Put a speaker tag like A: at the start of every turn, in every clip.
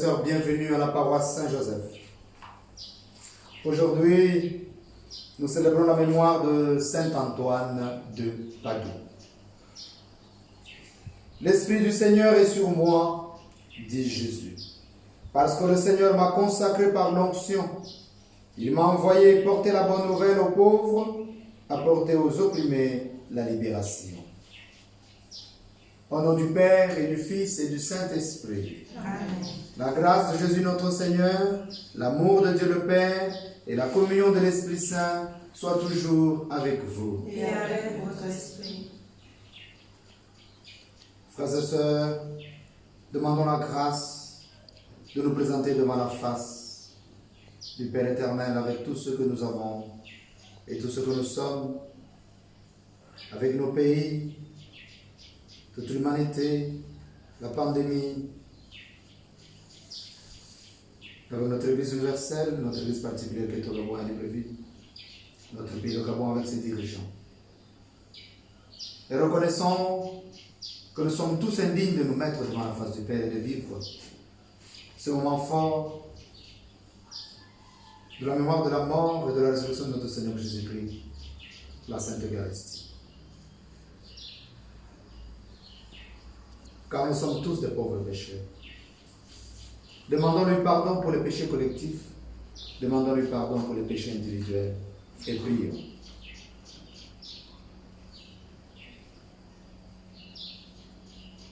A: sœurs, bienvenue à la paroisse Saint-Joseph. Aujourd'hui, nous célébrons la mémoire de Saint Antoine de Padoue. L'Esprit du Seigneur est sur moi, dit Jésus, parce que le Seigneur m'a consacré par l'onction. Il m'a envoyé porter la bonne nouvelle aux pauvres, apporter aux opprimés la libération. Au nom du Père et du Fils et du Saint-Esprit. Amen. La grâce de Jésus notre Seigneur, l'amour de Dieu le Père et la communion de l'Esprit Saint soient toujours avec vous.
B: Et avec votre esprit.
A: Frères et sœurs, demandons la grâce de nous présenter devant la face du Père éternel avec tout ce que nous avons et tout ce que nous sommes, avec nos pays, toute l'humanité, la pandémie, avec notre Église universelle, notre Église particulière qui est au Gabon et Libreville, notre pays le Gabon avec ses dirigeants. Et reconnaissons que nous sommes tous indignes de nous mettre devant la face du Père et de vivre ce moment fort de la mémoire de la mort et de la résurrection de notre Seigneur Jésus-Christ, la Sainte Eucharistie. Car nous sommes tous des pauvres pécheurs. Demandons-lui pardon pour les péchés collectifs, demandons-lui pardon pour les péchés individuels et prions.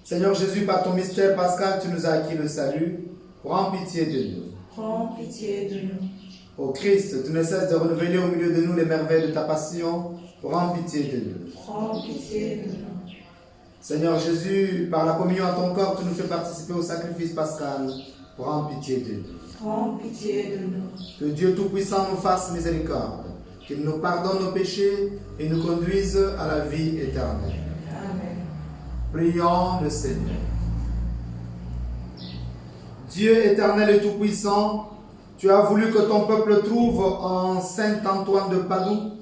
A: Seigneur Jésus, par ton mystère pascal, tu nous as acquis le salut. Prends pitié de nous.
B: Prends pitié de nous.
A: Ô Christ, tu ne cesses de renouveler au milieu de nous les merveilles de ta passion. Prends pitié de nous.
B: Prends pitié de nous.
A: Seigneur Jésus, par la communion à ton corps, tu nous fais participer au sacrifice pascal. Prends pitié de nous.
B: Prends pitié de nous.
A: Que Dieu Tout-Puissant nous fasse miséricorde, qu'il nous pardonne nos péchés et nous conduise à la vie éternelle.
B: Amen.
A: Prions le Seigneur. Dieu éternel et tout-puissant, tu as voulu que ton peuple trouve en Saint Antoine de Padoue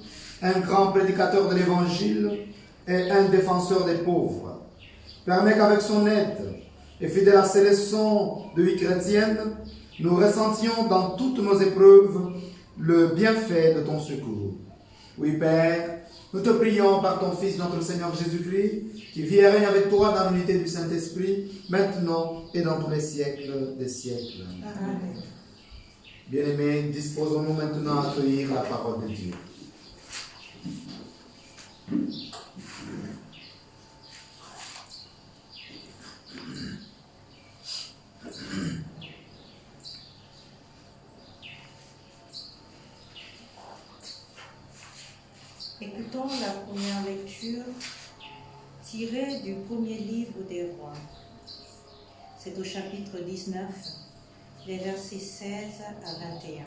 A: un grand prédicateur de l'Évangile et un défenseur des pauvres. Permets qu'avec son aide et fidèle à ses leçons de vie chrétienne, nous ressentions dans toutes nos épreuves le bienfait de ton secours. Oui, Père, nous te prions par ton Fils, notre Seigneur Jésus-Christ, qui vit et règne avec toi dans l'unité du Saint-Esprit, maintenant et dans tous les siècles des siècles.
B: Amen.
A: Bien-aimés, disposons-nous maintenant à accueillir la parole de Dieu.
C: Écoutons la première lecture tirée du premier livre des rois. C'est au chapitre 19, les versets 16 à 21.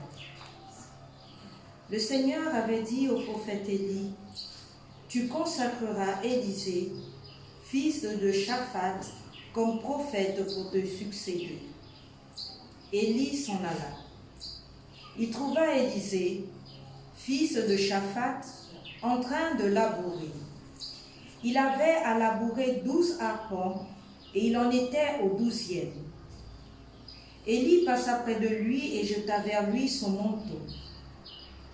C: Le Seigneur avait dit au prophète Élie, « Tu consacreras Élisée, fils de Shaphat, comme prophète pour te succéder. » Élie s'en alla. Il trouva Élisée, fils de Shaphat, en train de labourer. Il avait à labourer 12 arpents et il en était au 12e. Élie passa près de lui et jeta vers lui son manteau.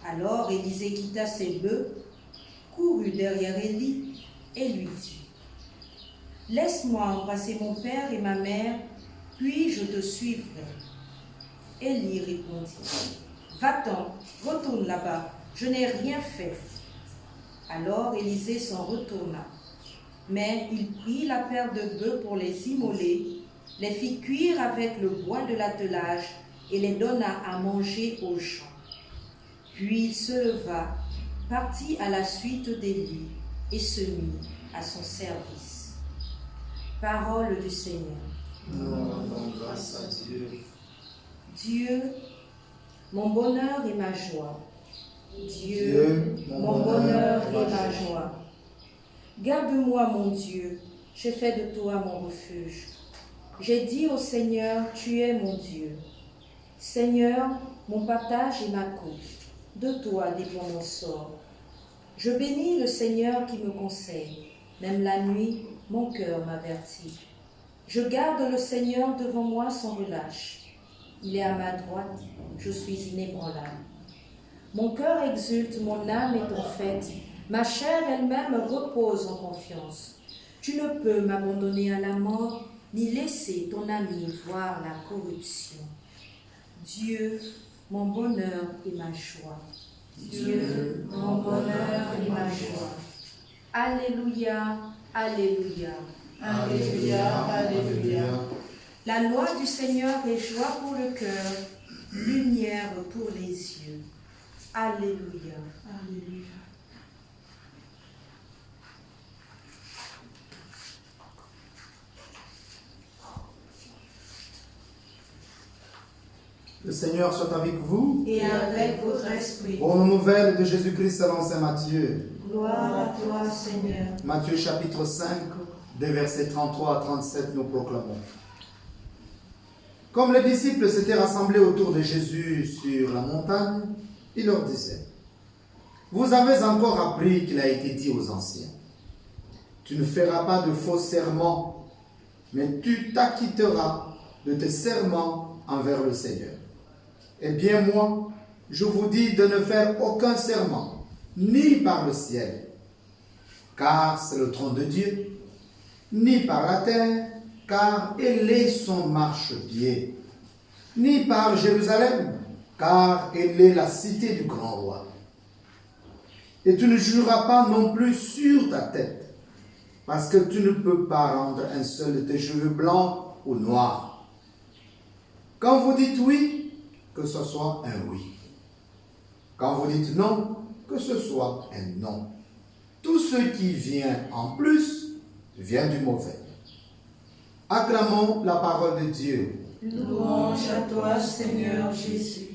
C: Alors Élisée quitta ses bœufs, courut derrière Élie et lui dit, « Laisse-moi embrasser mon père et ma mère, puis je te suivrai. » Élie répondit, « Va-t'en, retourne là-bas, je n'ai rien fait. » Alors Élisée s'en retourna. Mais il prit la paire de bœufs pour les immoler, les fit cuire avec le bois de l'attelage et les donna à manger aux gens. Puis il se leva, partit à la suite d'Élie et se mit à son service. Parole du Seigneur.
A: Nous rendons grâce à Dieu.
C: Dieu, mon bonheur et ma joie.
A: Dieu,
C: Mon bonheur et ma joie. Garde-moi, mon Dieu, j'ai fait de toi mon refuge. J'ai dit au Seigneur, tu es mon Dieu. Seigneur, mon partage et ma coupe, de toi dépend mon sort. Je bénis le Seigneur qui me conseille. Même la nuit, mon cœur m'avertit. Je garde le Seigneur devant moi sans relâche. il est à ma droite, je suis inébranlable. Mon cœur exulte, mon âme est en fête, ma chair elle-même repose en confiance. Tu ne peux m'abandonner à la mort, ni laisser ton ami voir la corruption. Dieu, mon bonheur et ma joie.
B: Dieu, mon bonheur et ma joie.
C: Alléluia, alléluia.
B: Alléluia, alléluia.
C: La loi du Seigneur est joie pour le cœur, lumière pour les yeux. Alléluia.
B: Alléluia.
A: Le Seigneur soit avec vous.
B: Et avec votre esprit.
A: Bonne nouvelle de Jésus-Christ selon saint Matthieu.
B: Gloire à toi, Seigneur.
A: Matthieu chapitre 5, des versets 33 à 37, nous proclamons. Comme les disciples s'étaient rassemblés autour de Jésus sur la montagne, il leur disait, « Vous avez encore appris qu'il a été dit aux anciens, « Tu ne feras pas de faux serments, mais tu t'acquitteras de tes serments envers le Seigneur. Eh bien moi, je vous dis de ne faire aucun serment, ni par le ciel, car c'est le trône de Dieu, ni par la terre, car elle est son marchepied, ni par Jérusalem, car elle est la cité du grand roi. Et tu ne jureras pas non plus sur ta tête, parce que tu ne peux pas rendre un seul de tes cheveux blancs ou noirs. Quand vous dites oui, que ce soit un oui. Quand vous dites non, que ce soit un non. Tout ce qui vient en plus vient du mauvais. Acclamons la parole de Dieu.
B: Louange à toi, Seigneur Jésus.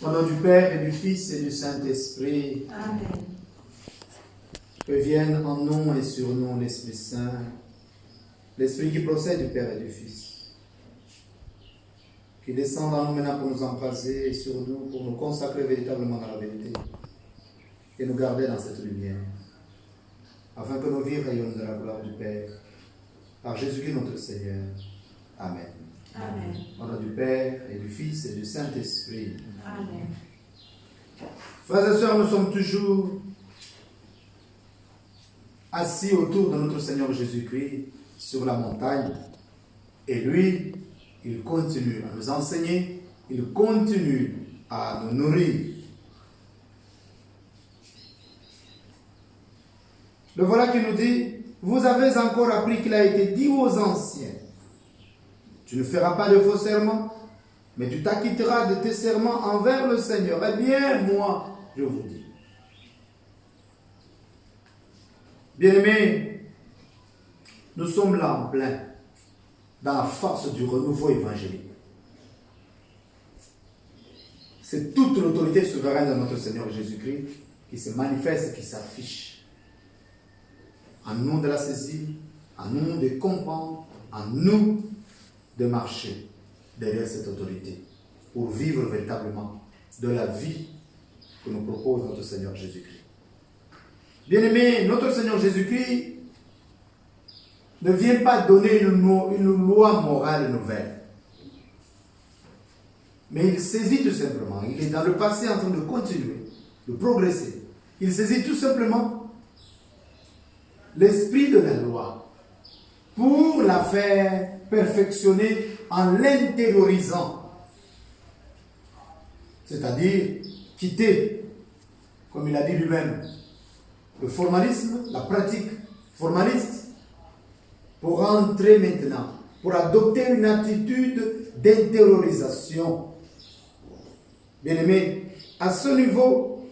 A: Au nom du Père et du Fils et du Saint-Esprit,
B: Amen.
A: que vienne en nous et sur nous l'Esprit Saint, l'Esprit qui procède du Père et du Fils, qui descend en nous maintenant pour nous embraser et sur nous, pour nous consacrer véritablement dans la vérité et nous garder dans cette lumière, afin que nos vies rayonnent de la gloire du Père, par Jésus-Christ notre Seigneur. Amen.
B: Amen.
A: Au nom du Père et du Fils et du Saint-Esprit.
B: Amen.
A: Frères et sœurs, nous sommes toujours assis autour de notre Seigneur Jésus-Christ sur la montagne. Et lui, il continue à nous enseigner, il continue à nous nourrir. Le voilà qui nous dit, vous avez encore appris qu'il a été dit aux anciens, tu ne feras pas de faux serments, mais tu t'acquitteras de tes serments envers le Seigneur. Eh bien, moi, je vous dis. Bien-aimés, nous sommes là en plein, dans la force du renouveau évangélique. C'est toute l'autorité souveraine de notre Seigneur Jésus-Christ qui se manifeste, qui s'affiche. En nous de la saisir, en nous de comprendre, en nous de marcher derrière cette autorité pour vivre véritablement de la vie que nous propose notre Seigneur Jésus-Christ. Bien-aimés, notre Seigneur Jésus-Christ ne vient pas donner une loi morale nouvelle. Mais il saisit tout simplement, il est dans le passé en train de continuer, de progresser. Il saisit tout simplement l'esprit de la loi pour la faire perfectionner en l'intériorisant. C'est-à-dire quitter, comme il a dit lui-même, le formalisme, la pratique formaliste, pour entrer maintenant, pour adopter une attitude d'intériorisation. Bien-aimés, à ce niveau,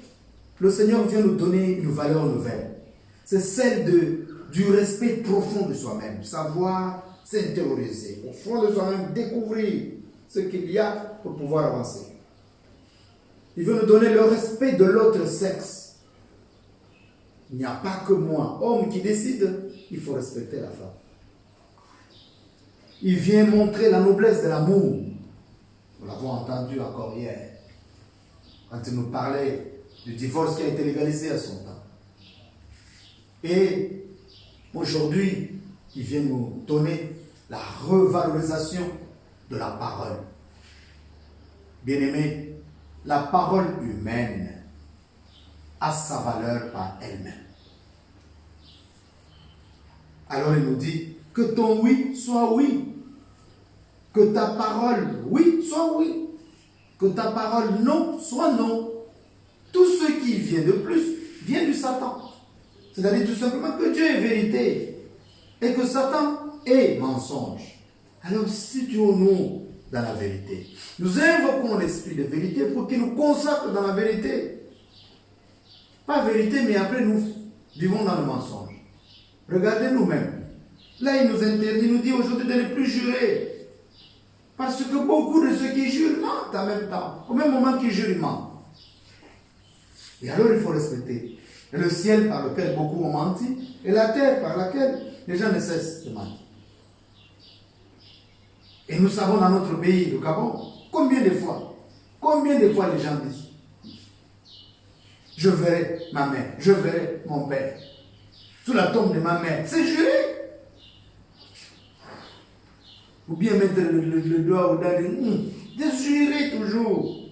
A: le Seigneur vient nous donner une valeur nouvelle. C'est celle du respect profond de soi-même, savoir s'intérioriser, au fond de soi-même, découvrir ce qu'il y a pour pouvoir avancer. Il veut nous donner le respect de l'autre sexe. Il n'y a pas que moi, homme, qui décide, il faut respecter la femme. Il vient montrer la noblesse de l'amour. Nous l'avons entendu encore hier, quand il nous parlait du divorce qui a été légalisé à son temps. Et aujourd'hui, il vient nous donner la revalorisation de la parole. Bien-aimés, la parole humaine a sa valeur par elle-même. Alors il nous dit que ton oui soit oui, que ta parole oui soit oui, que ta parole non soit non. Tout ce qui vient de plus vient du Satan. C'est-à-dire tout simplement que Dieu est vérité et que Satan est mensonge. Alors situons-nous dans la vérité. Nous invoquons l'esprit de vérité pour qu'il nous consacre dans la vérité. Pas vérité, mais après nous vivons dans le mensonge. Regardez nous-mêmes. Là, il nous interdit, il nous dit aujourd'hui de ne plus jurer. Parce que beaucoup de ceux qui jurent mentent en même temps. Au même moment qu'ils jurent, ils mentent. Et alors, il faut respecter le ciel par lequel beaucoup ont menti et la terre par laquelle les gens ne cessent de mentir. Et nous savons dans notre pays, le Gabon, combien de fois les gens disent je verrai ma mère, je verrai mon père. Sous la tombe de ma mère, c'est juré. Ou bien mettre le doigt au dard de jurer toujours.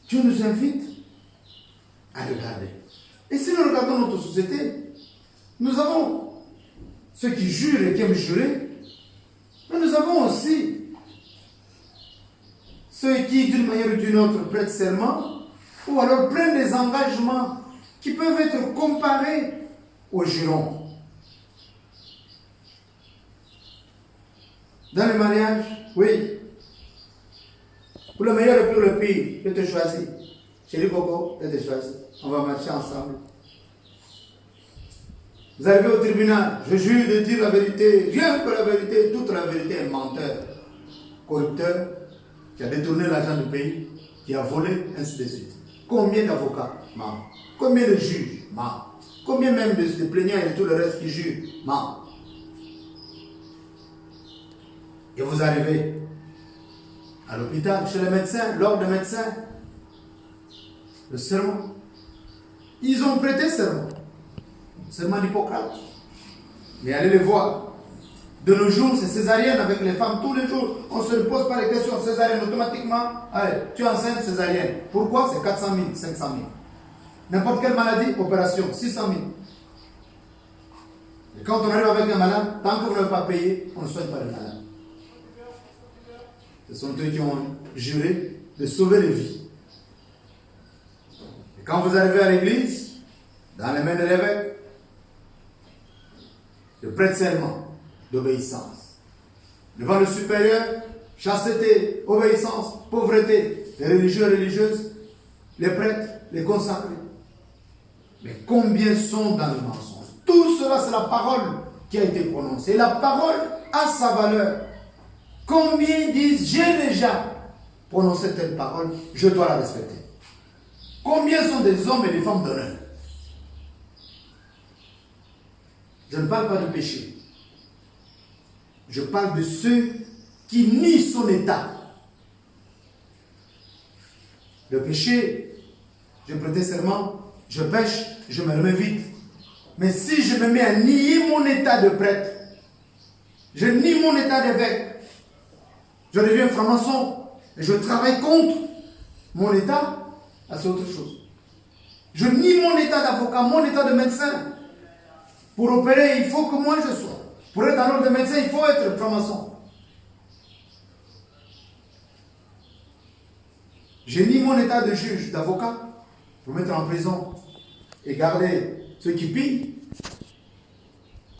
A: Dieu nous invite à regarder. Et si nous regardons notre société, nous avons ceux qui jurent et qui aiment jurer, mais nous avons aussi ceux qui, d'une manière ou d'une autre, prêtent serment, ou alors prennent des engagements qui peuvent être comparés aux jurons. Dans le mariage, oui. Pour le meilleur et pour le pire, je te choisis. Chérie Coco, je te choisis. On va marcher ensemble. Vous arrivez au tribunal, je jure de dire la vérité, rien que la vérité, toute la vérité est menteur, corrupteur, qui a détourné l'argent du pays, qui a volé, ainsi de suite. Combien d'avocats mentent? Combien de juges mentent? Combien même de plaignants et de tout le reste qui jurent mentent? Et vous arrivez à l'hôpital, chez le médecin, l'ordre de médecins, le serment. Ils ont prêté serment. Serment d'Hippocrate. Mais allez les voir. De nos jours, c'est césarienne avec les femmes. Tous les jours, on ne se pose pas les questions. Césarienne, automatiquement, allez, tu es enceinte, césarienne. Pourquoi? C'est 400 000, 500 000. N'importe quelle maladie, opération, 600 000. Et quand on arrive avec un malade, tant que vous n'avez pas payé, on ne soigne pas le malade. Ce sont eux qui ont juré de sauver les vies. Et quand vous arrivez à l'église, dans les mains de l'évêque, de prêtre serment, d'obéissance. Devant le supérieur, chasteté, obéissance, pauvreté, les religieux et religieuses, les prêtres, les consacrés. Mais combien sont dans le mensonge? Tout cela, c'est la parole qui a été prononcée. La parole a sa valeur. Combien disent, j'ai déjà prononcé telle parole, je dois la respecter. Combien sont des hommes et des femmes d'honneur? Je ne parle pas de péché. Je parle de ceux qui nient son état. Le péché, je prêtais serment, je pêche, je me remets vite. Mais si je me mets à nier mon état de prêtre, je nie mon état d'évêque, je deviens franc-maçon et je travaille contre mon état, c'est autre chose. Je nie mon état d'avocat, mon état de médecin. Pour opérer, il faut que moi je sois. Pour être dans l'ordre de médecin, il faut être franc-maçon. Je nie mon état de juge, d'avocat, pour mettre en prison et garder ceux qui pillent.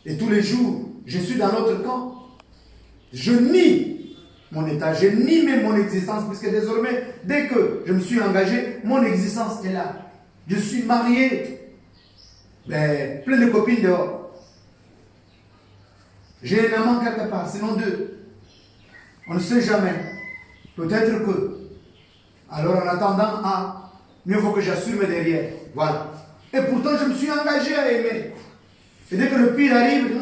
A: Et tous les jours, je suis dans l'autre camp. Je nie mon état, je nie même mon existence, puisque désormais, dès que je me suis engagé, mon existence est là. Je suis marié, ben, plein de copines dehors. J'ai un amant quelque part, sinon deux. On ne sait jamais. Peut-être que. Alors en attendant, mieux vaut que j'assume derrière. Voilà. Et pourtant, je me suis engagé à aimer. Et dès que le pire arrive,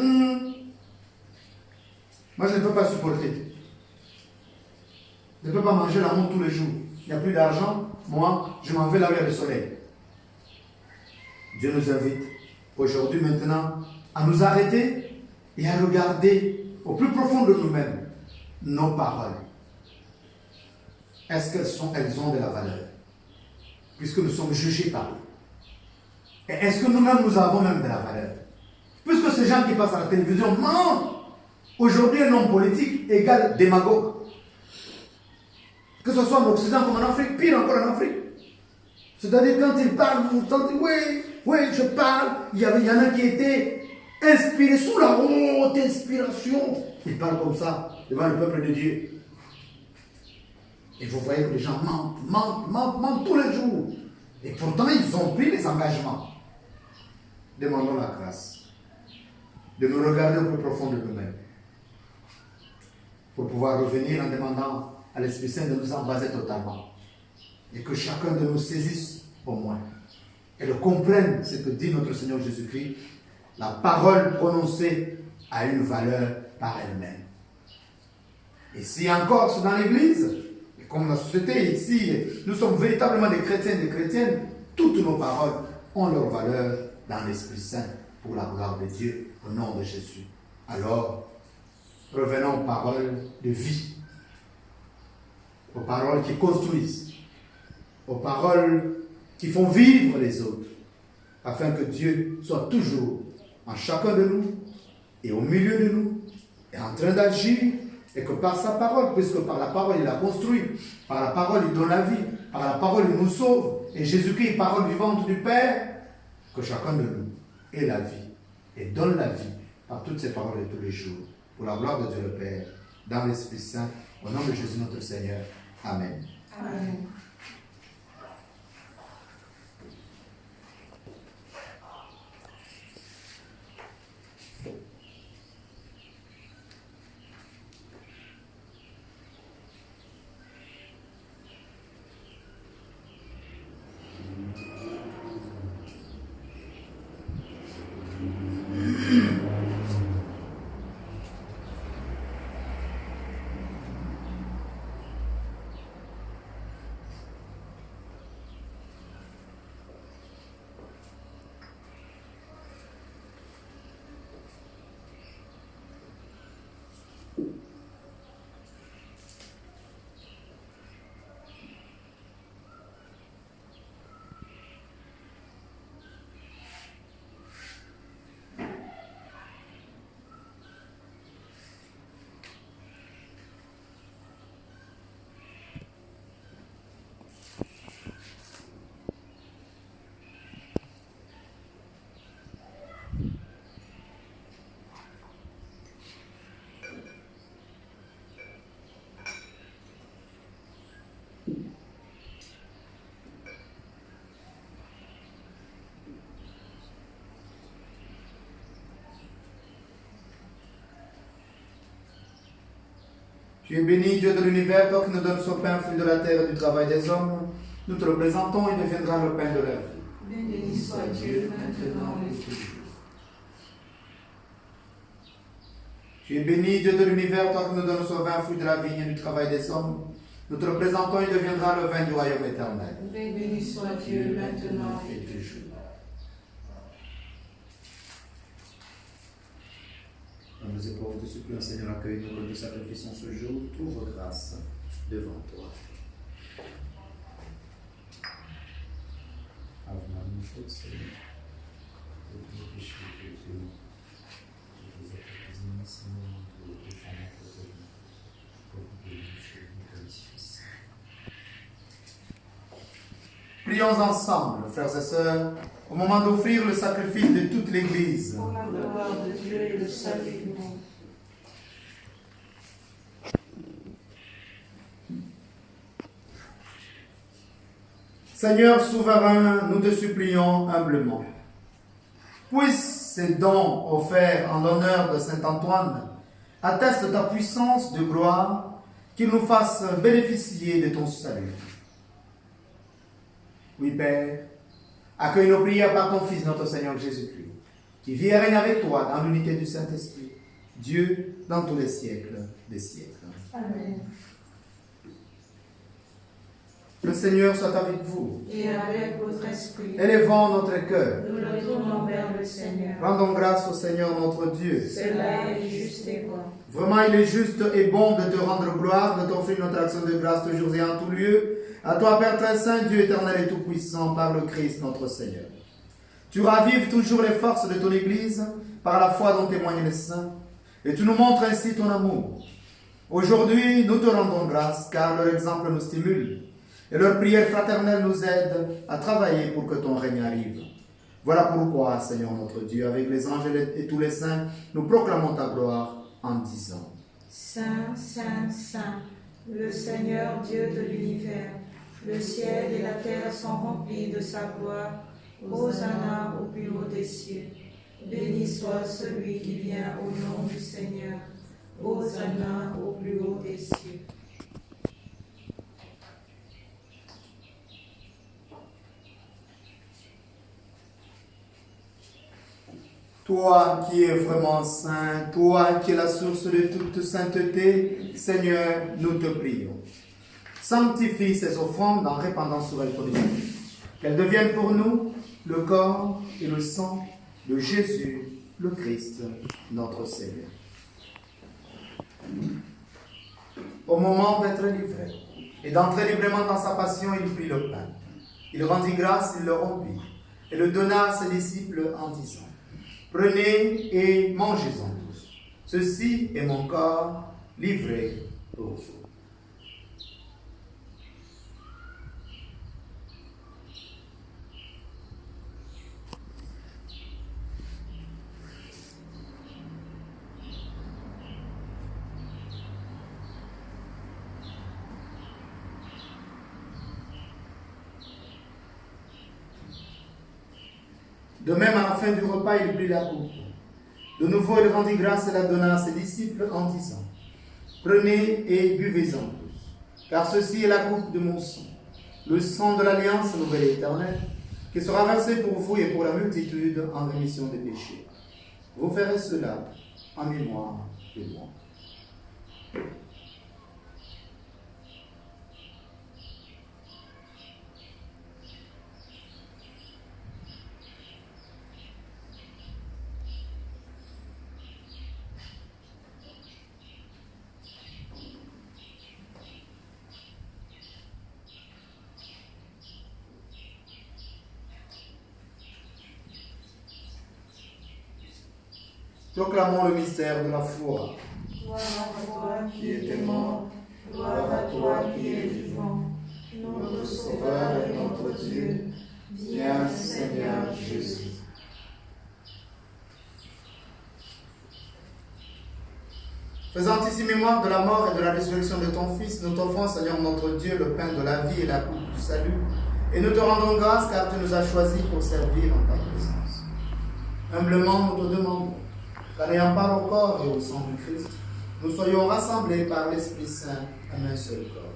A: moi je ne peux pas supporter. Je ne peux pas manger l'amour tous les jours. Il n'y a plus d'argent. Moi, je m'en vais là où il y a le soleil. Dieu nous invite aujourd'hui maintenant à nous arrêter et à regarder au plus profond de nous-mêmes nos paroles. Est-ce qu'elles ont de la valeur? Puisque nous sommes jugés par eux. Et est-ce que nous-mêmes, nous avons même de la valeur? Puisque ces gens qui passent à la télévision mentent. Aujourd'hui, un homme politique égale démagogue. Que ce soit en Occident comme en Afrique, pire encore en Afrique. C'est-à-dire quand il parle, vous entendez, oui, je parle. Il y en a qui étaient inspirés sous la haute inspiration. Ils parlent comme ça devant le peuple de Dieu. Et vous voyez que les gens mentent tous les jours. Et pourtant, ils ont pris les engagements. Demandons la grâce de nous regarder au plus profond de nous-mêmes. Pour pouvoir revenir en demandant à l'Esprit Saint de nous embaser totalement. Et que chacun de nous saisisse au moins. Et le comprenne ce que dit notre Seigneur Jésus-Christ. La parole prononcée a une valeur par elle-même. Et si encore c'est dans l'Église, et comme la société ici, nous sommes véritablement des chrétiens et des chrétiennes, toutes nos paroles ont leur valeur dans l'Esprit Saint pour la gloire de Dieu, au nom de Jésus. Alors, revenons aux paroles de vie, aux paroles qui construisent, aux paroles qui font vivre les autres, afin que Dieu soit toujours en chacun de nous et au milieu de nous, et en train d'agir, et que par sa parole, puisque par la parole il a construit, par la parole il donne la vie, par la parole il nous sauve, et Jésus-Christ, parole vivante du Père, que chacun de nous ait la vie, et donne la vie par toutes ces paroles de tous les jours, pour la gloire de Dieu le Père, dans l'Esprit Saint, au nom de Jésus notre Seigneur. Amen.
B: Amen.
A: Tu es béni, Dieu de l'univers, toi qui nous donnes son pain, fruit de la terre et du travail des hommes. Nous te représentons, il deviendra le pain de leur vie.
B: Béni soit Dieu maintenant et toujours.
A: Tu es béni, Dieu de l'univers, toi qui nous donnes son vin, fruit de la vigne et du travail des hommes. Nous te représentons, il deviendra le vin du royaume éternel.
B: Béni soit Dieu maintenant et toujours.
A: Dans nos épaules, te supplions, Seigneur, accueille-nous que nous sacrifions ce jour. Trouve grâce devant toi. Pardonne-nous nos fautes, Seigneur. De tous nos péchés, que nous nous accusons, Seigneur, de nos péchés, pour que nous puissions Fils. Prions ensemble, frères et sœurs, au moment d'offrir le sacrifice de toute l'Église.
B: Pour la gloire de Dieu et le salut du monde.
A: Seigneur souverain, nous te supplions humblement. Puisse ces dons offerts en l'honneur de Saint Antoine attestent ta puissance de gloire, qu'il nous fasse bénéficier de ton salut. Oui, Père, accueille nos prières par ton Fils, notre Seigneur Jésus-Christ, qui vit et règne avec toi dans l'unité du Saint-Esprit, Dieu dans tous les siècles des siècles.
B: Amen.
A: Le Seigneur soit avec vous.
B: Et avec votre esprit.
A: Élevons notre cœur.
B: Nous le tournons vers le Seigneur.
A: Rendons grâce au Seigneur notre Dieu.
B: Cela est juste et bon.
A: Vraiment, il est juste et bon de te rendre gloire, de t'offrir notre action de grâce toujours et en tout lieu. À toi, Père très saint, Dieu éternel et tout-puissant, par le Christ notre Seigneur. Tu ravives toujours les forces de ton Église par la foi dont témoignent les saints, et tu nous montres ainsi ton amour. Aujourd'hui, nous te rendons grâce, car leur exemple nous stimule, et leur prière fraternelle nous aide à travailler pour que ton règne arrive. Voilà pourquoi, Seigneur notre Dieu, avec les anges et tous les saints, nous proclamons ta gloire en disant:
B: Saint, Saint, Saint, le Seigneur Dieu de l'univers, le ciel et la terre sont remplis de sa gloire. Hosanna au plus haut des cieux. Béni soit celui qui vient au nom du Seigneur. Hosanna au plus haut des cieux.
A: Toi qui es vraiment saint, toi qui es la source de toute sainteté, Seigneur, nous te prions. Sanctifie ces offrandes en répandant sur elles ton esprit. Qu'elles deviennent pour nous le corps et le sang de Jésus, le Christ, notre Seigneur. Au moment d'être livré et d'entrer librement dans sa passion, il prit le pain. Il rendit grâce, il le rompit et le donna à ses disciples en disant: Prenez et mangez-en tous. Ceci est mon corps livré pour vous. De même, à la fin du repas, il prit la coupe. De nouveau, il rendit grâce et la donna à ses disciples en disant: Prenez et buvez-en tous, car ceci est la coupe de mon sang, le sang de l'alliance nouvelle et éternelle, qui sera versé pour vous et pour la multitude en rémission des péchés. Vous ferez cela en mémoire de moi. Proclamons le mystère de la foi.
B: Gloire à toi qui étais mort, gloire à toi qui es vivant, notre Sauveur et notre Dieu. Viens, Seigneur Jésus.
A: Faisant ici mémoire de la mort et de la résurrection de ton Fils, nous t'offrons, Seigneur notre Dieu, le pain de la vie et la coupe du salut, et nous te rendons grâce car tu nous as choisis pour servir en ta présence. Humblement, nous te demandons qu'en ayant part au corps et au sang du Christ, nous soyons rassemblés par l'Esprit Saint en un seul corps.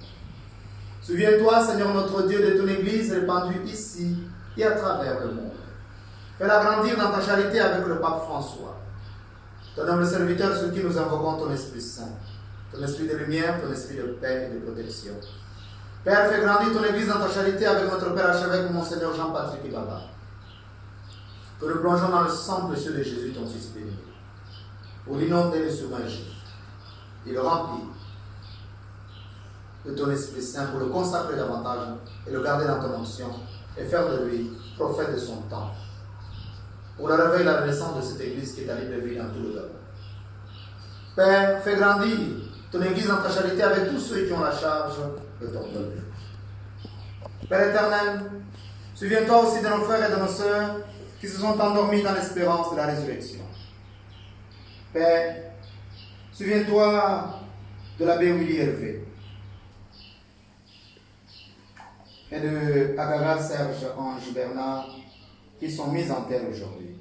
A: Souviens-toi, Seigneur notre Dieu, de ton Église répandue ici et à travers le monde. Fais-la grandir dans ta charité avec le pape François. Ton homme le serviteur sur qui nous invoquons ton Esprit Saint, ton Esprit de lumière, ton Esprit de paix et de protection. Père, fais grandir ton Église dans ta charité avec notre Père archevêque, Monseigneur Jean-Patrick Ibaba. Que nous plongeons dans le sang précieux de Jésus, ton Fils béni, pour l'inonder, le submerger et le remplir de ton Esprit Saint, pour le consacrer davantage et le garder dans ton onction et faire de lui prophète de son temps, pour la réveil et la renaissance de cette Église qui est à libre vie dans tout le Gabon. Père, fais grandir ton Église dans ta charité avec tous ceux qui ont la charge de ton peuple. Père éternel, souviens-toi aussi de nos frères et de nos sœurs qui se sont endormis dans l'espérance de la résurrection. Père, souviens-toi de l'abbé Willy Hervé et de Agara Serge Ange Bernard qui sont mis en terre aujourd'hui.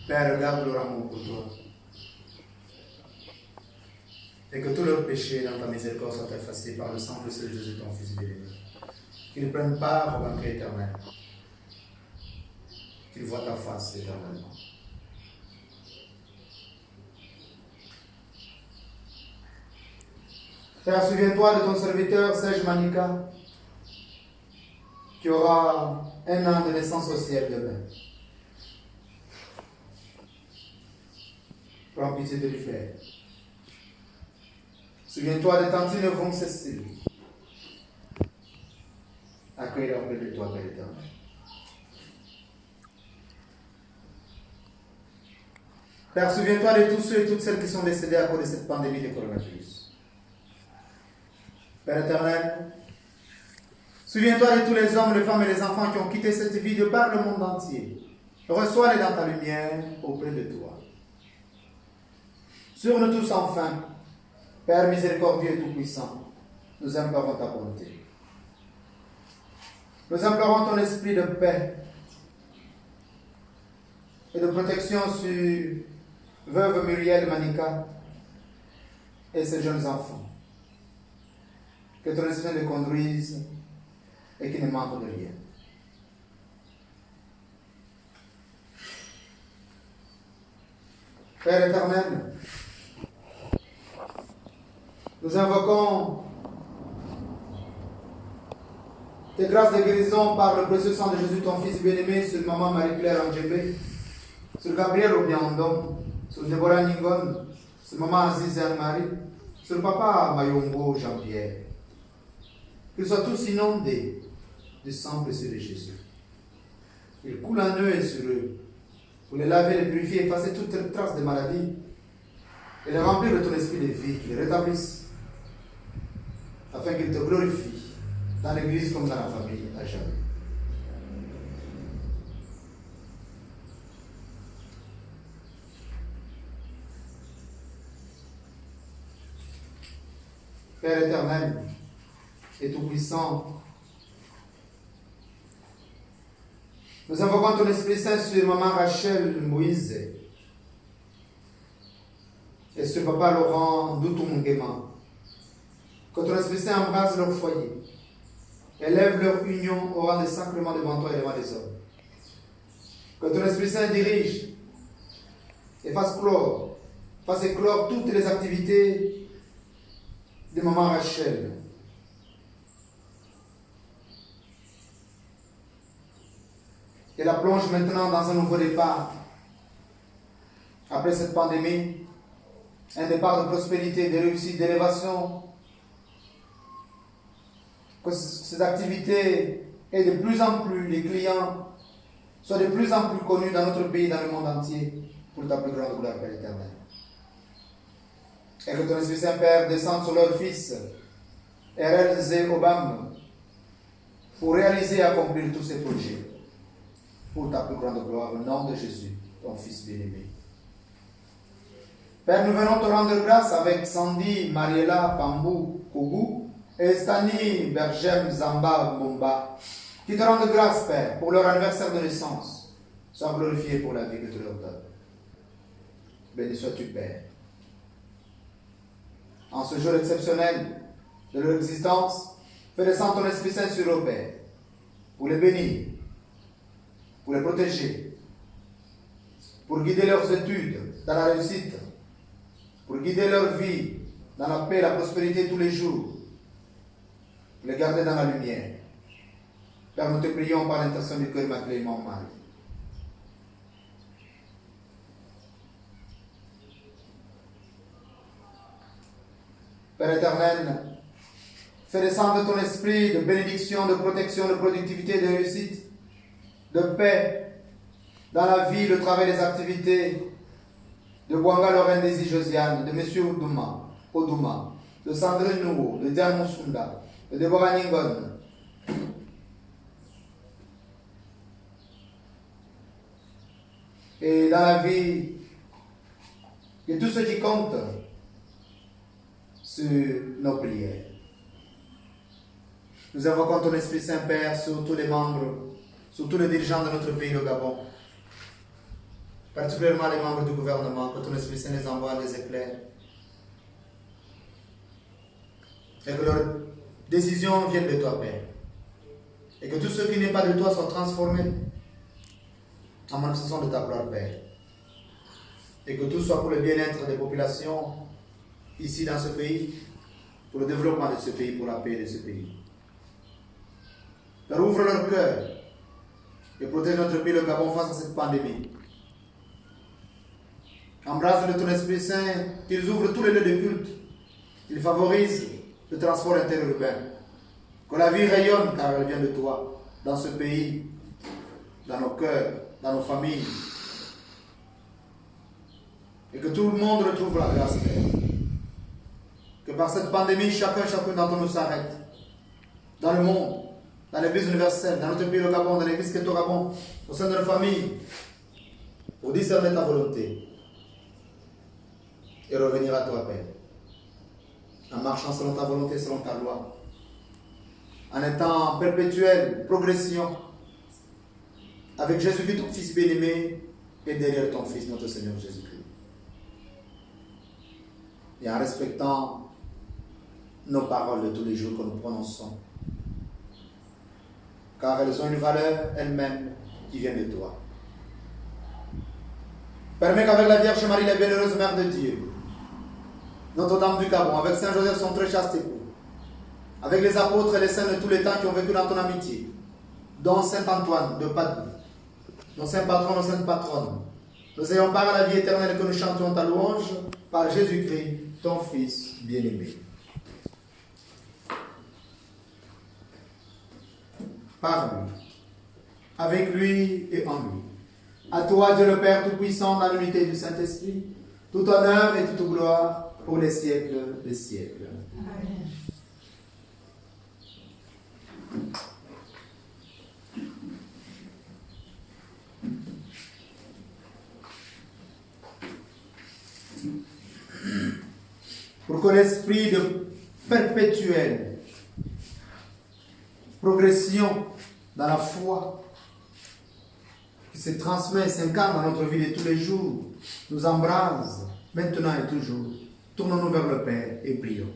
A: Père, regarde leur amour pour toi et que tous leurs péchés dans ta miséricorde soient effacés par le sang précieux de Jésus, ton Fils béni. Qu'ils prennent part au banquet éternel, qu'ils voient ta face éternellement. Père, souviens-toi de ton serviteur Serge Manika, qui aura 1 an de naissance au ciel demain. Prends pitié de lui, Père. Souviens-toi de Tantine Von Cécile. Accueille-la auprès de toi, Père éternel. Père, souviens-toi de tous ceux et toutes celles qui sont décédés à cause de cette pandémie de coronavirus. Père éternel, souviens-toi de tous les hommes, les femmes et les enfants qui ont quitté cette vie de par le monde entier. Reçois-les dans ta lumière auprès de toi. Sur nous tous enfin, Père miséricordieux et tout-puissant, nous implorons ta bonté. Nous implorons ton esprit de paix et de protection sur veuve Muriel Manika et ses jeunes enfants. Que ton esprit les conduise et qu'il ne manque de rien. Père éternel, nous invoquons tes grâces de guérison par le précieux sang de Jésus, ton Fils bien-aimé, sur maman Marie-Claire Angébé, sur Gabriel Obiandon, sur Déborah Ningon, sur maman Aziz Anne-Marie, sur papa Mayongo Jean-Pierre. Qu'ils soient tous inondés du sang précieux de Jésus. Il coule en eux et sur eux, pour les laver, les purifier, effacer toute trace de maladie, et les remplir de ton esprit de vie, qu'ils les rétablissent, afin qu'ils te glorifient, dans l'église comme dans la famille, à jamais. Père éternel et tout-puissant, nous invoquons ton Esprit Saint sur maman Rachel Moïse et sur papa Laurent Doutoumungema. Que ton Esprit Saint embrasse leur foyer, élève leur union au rang des sacrements devant toi et devant les hommes. Que ton Esprit Saint dirige et fasse éclore toutes les activités de maman Rachel. Et la plonge maintenant dans un nouveau départ. Après cette pandémie, un départ de prospérité, de réussite, d'élévation. Que ces activités aient de plus en plus, les clients soient de plus en plus connus dans notre pays, dans le monde entier, pour ta plus grande gloire, Père éternel. Et que ton Esprit Saint-Père descende sur leur fils, RLZ Obama, pour réaliser et accomplir tous ces projets, pour ta plus grande gloire, au nom de Jésus, ton Fils bien-aimé. Père, nous venons te rendre grâce avec Sandy, Mariela, Pambou, Kougou, et Stani, Bergem, Zamba, Bomba, qui te rendent grâce, Père, pour leur anniversaire de naissance. Sois glorifié pour la vie que tu leur donnes. Béni sois-tu, Père. En ce jour exceptionnel de leur existence, fais descendre ton Esprit Saint sur eux, Père, pour les bénir, pour les protéger, pour guider leurs études dans la réussite, pour guider leur vie dans la paix, la prospérité tous les jours, pour les garder dans la lumière. Père, nous te prions par l'intention du cœur immaculé, mon Marie. Père éternel, fais descendre ton esprit de bénédiction, de protection, de productivité, de réussite, de paix dans la vie, le travail, les activités de Bouanga Lorraine Desi Josiane, de M. Odouma, de Sandrine Nouveau, de Diane Moussunda, de Déborah Ningon. Et dans la vie de tous ceux qui comptent sur nos prières. Nous invoquons ton Esprit Saint-Père sur tous les membres, sur tous les dirigeants de notre pays, le Gabon, particulièrement les membres du gouvernement, que ton Esprit Saint les envoie des éclairs. Et que leurs décisions viennent de toi, Père. Et que tout ce qui n'est pas de toi soit transformé en manifestation de ta gloire, Père. Et que tout soit pour le bien-être des populations ici dans ce pays, pour le développement de ce pays, pour la paix de ce pays. Père, ouvre leur cœur et protège notre pays, le Gabon, face à cette pandémie. Embrasse de ton Esprit Saint, qu'ils ouvrent tous les lieux de culte, qu'ils favorisent le transport interurbain. Que la vie rayonne, car elle vient de toi, dans ce pays, dans nos cœurs, dans nos familles. Et que tout le monde retrouve la grâce, Père. Que par cette pandémie, chacun d'entre nous s'arrête. Dans le monde, dans l'Église universelle, dans notre pays, le Gabon, dans l'Église qui est au Gabon, au sein de nos familles, pour discerner ta volonté et revenir à toi, Père. En marchant selon ta volonté, selon ta loi. En étant en perpétuelle progression avec Jésus-Christ, ton Fils bien-aimé, et derrière ton Fils, notre Seigneur Jésus-Christ. Et en respectant nos paroles de tous les jours que nous prononçons. Car elles ont une valeur elles-mêmes qui vient de toi. Permets qu'avec la Vierge Marie, la bienheureuse Mère de Dieu, Notre-Dame du Gabon, avec Saint Joseph, son très chaste époux, avec les apôtres et les saints de tous les temps qui ont vécu dans ton amitié, dont Saint Antoine de Padoue, nos saints patrons, nos saintes patronnes, nous ayons part à la vie éternelle que nous chantions ta louange par Jésus-Christ, ton Fils bien-aimé. Par lui, avec lui et en lui. À toi, Dieu le Père Tout-Puissant, dans l'unité du Saint-Esprit, tout honneur et toute gloire pour les siècles des siècles.
B: Amen.
A: Pour que l'esprit de perpétuelle progression dans la foi qui se transmet et s'incarne dans notre vie de tous les jours nous embrase maintenant et toujours. Tournons-nous vers le Père et prions.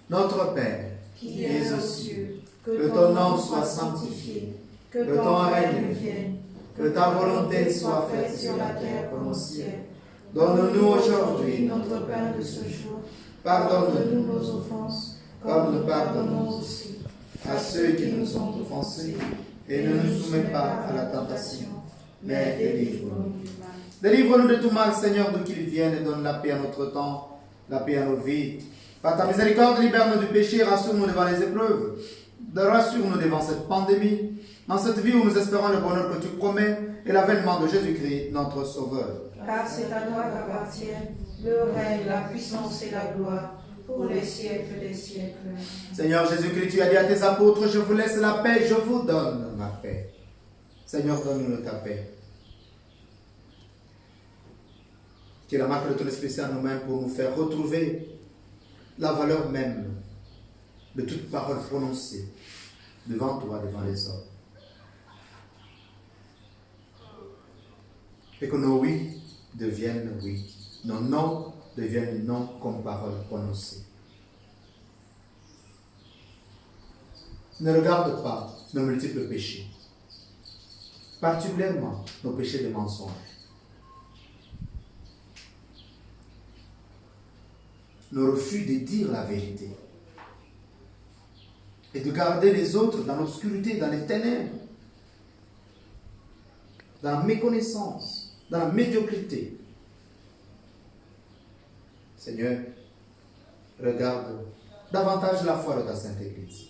A: Notre Père,
B: Qui es aux cieux,
A: que ton nom soit sanctifié,
B: que ton règne vienne, que ta volonté soit faite sur la terre comme au ciel.
A: Donne-nous aujourd'hui
B: notre pain de ce jour.
A: Pardonne-nous
B: nos offenses,
A: comme nous pardonnons
B: aussi
A: à ceux qui nous ont offensés, et ne nous soumets pas à la tentation, mais délivre-nous. Délivre-nous de tout mal, Seigneur, d'où qu'il vienne, et donne la paix à notre temps, la paix à nos vies. Par ta miséricorde, libère-nous du péché, rassure-nous devant les épreuves, rassure-nous devant cette pandémie, dans cette vie où nous espérons le bonheur que tu promets et l'avènement de Jésus-Christ, notre Sauveur.
B: Car c'est à toi qu'appartiennent le règne, la puissance et la gloire pour les siècles des siècles.
A: Seigneur Jésus-Christ, tu as dit à tes apôtres, je vous laisse la paix, je vous donne ma paix. Seigneur, donne-nous ta paix. Qui est la marque de ton Esprit Saint à nos mains pour nous faire retrouver la valeur même de toute parole prononcée devant toi, devant les hommes. Et que nos oui deviennent oui, nos non deviennent non comme parole prononcée. Ne regarde pas nos multiples péchés, particulièrement nos péchés de mensonge. Nos refus de dire la vérité et de garder les autres dans l'obscurité, dans les ténèbres, dans la méconnaissance, dans la médiocrité. Seigneur, regarde davantage la foi de ta Sainte Église.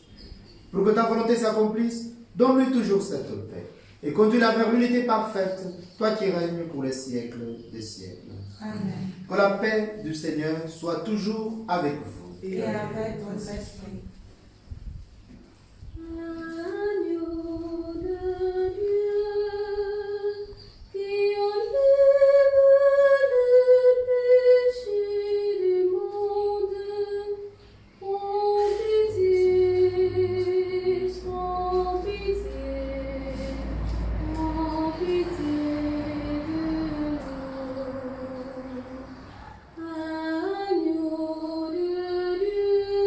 A: Pour que ta volonté s'accomplisse, donne-lui toujours cette paix et conduis-la vers l'unité parfaite, toi qui règnes pour les siècles des siècles.
B: Amen.
A: Que la paix du Seigneur soit toujours avec vous.
B: Et avec votre esprit.
D: Agneau de Dieu, qui enlève le péché du monde, prends pitié, sans pitié, prends pitié de nous. Agneau de Dieu,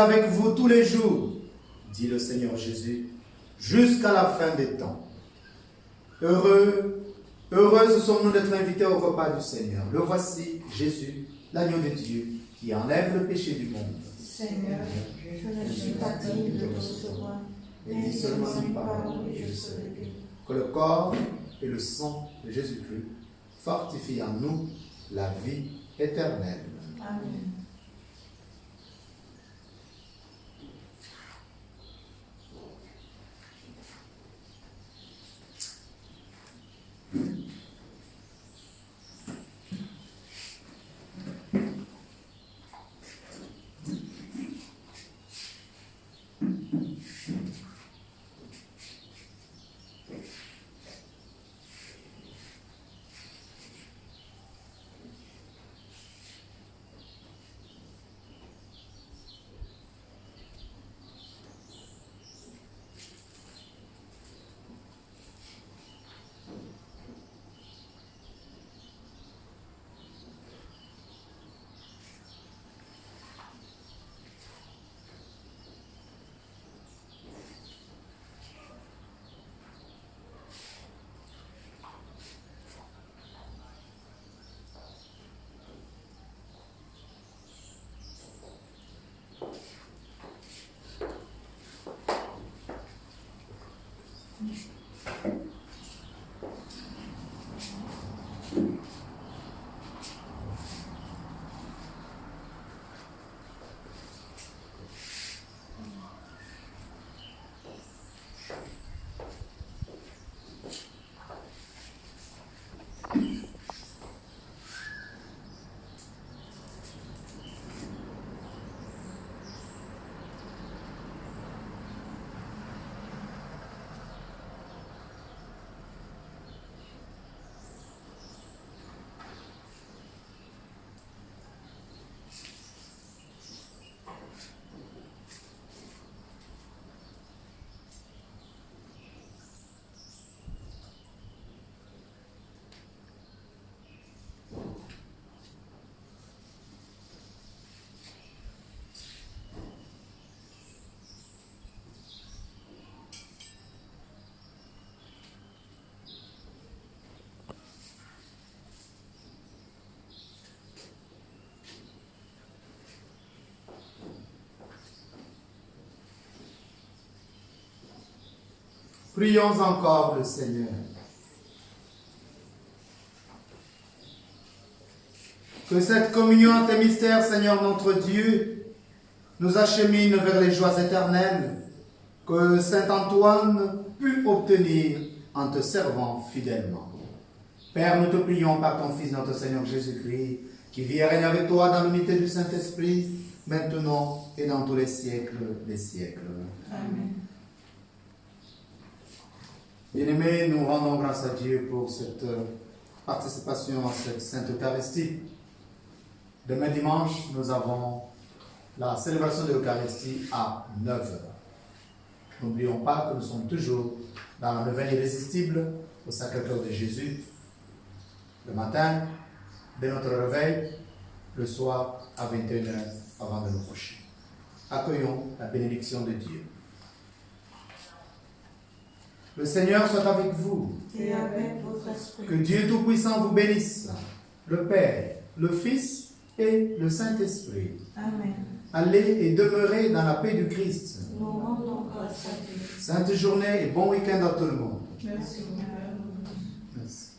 A: avec vous tous les jours, dit le Seigneur Jésus, jusqu'à la fin des temps. Heureuses sommes-nous d'être invités au repas du Seigneur. Le voici, Jésus, l'agneau de Dieu, qui enlève le péché du monde.
B: Seigneur, je ne suis pas digne de recevoir, mais dis seulement une parole et je serai guéri.
A: Que le corps et le sang de Jésus-Christ fortifient en nous la vie éternelle.
B: Amen.
A: Prions encore le Seigneur. Que cette communion à tes mystères, Seigneur notre Dieu, nous achemine vers les joies éternelles que saint Antoine put obtenir en te servant fidèlement. Père, nous te prions par ton Fils, notre Seigneur Jésus-Christ, qui vit et règne avec toi dans l'unité du Saint-Esprit, maintenant et dans tous les siècles des siècles.
B: Amen.
A: Bien-aimés, nous rendons grâce à Dieu pour cette participation à cette Sainte Eucharistie. Demain dimanche, nous avons la célébration de l'Eucharistie à 9h. N'oublions pas que nous sommes toujours dans la neuvaine irrésistible au Sacré-Cœur de Jésus. Le matin, dès notre réveil, le soir à 21h avant de nous coucher. Accueillons la bénédiction de Dieu. Le Seigneur soit avec vous.
B: Et avec votre esprit.
A: Que Dieu Tout-Puissant vous bénisse, le Père, le Fils et le Saint-Esprit.
B: Amen.
A: Allez et demeurez dans la paix du Christ.
B: Nous rendons grâce à Dieu.
A: Sainte journée et bon week-end à tout le monde.
B: Merci.
A: Merci.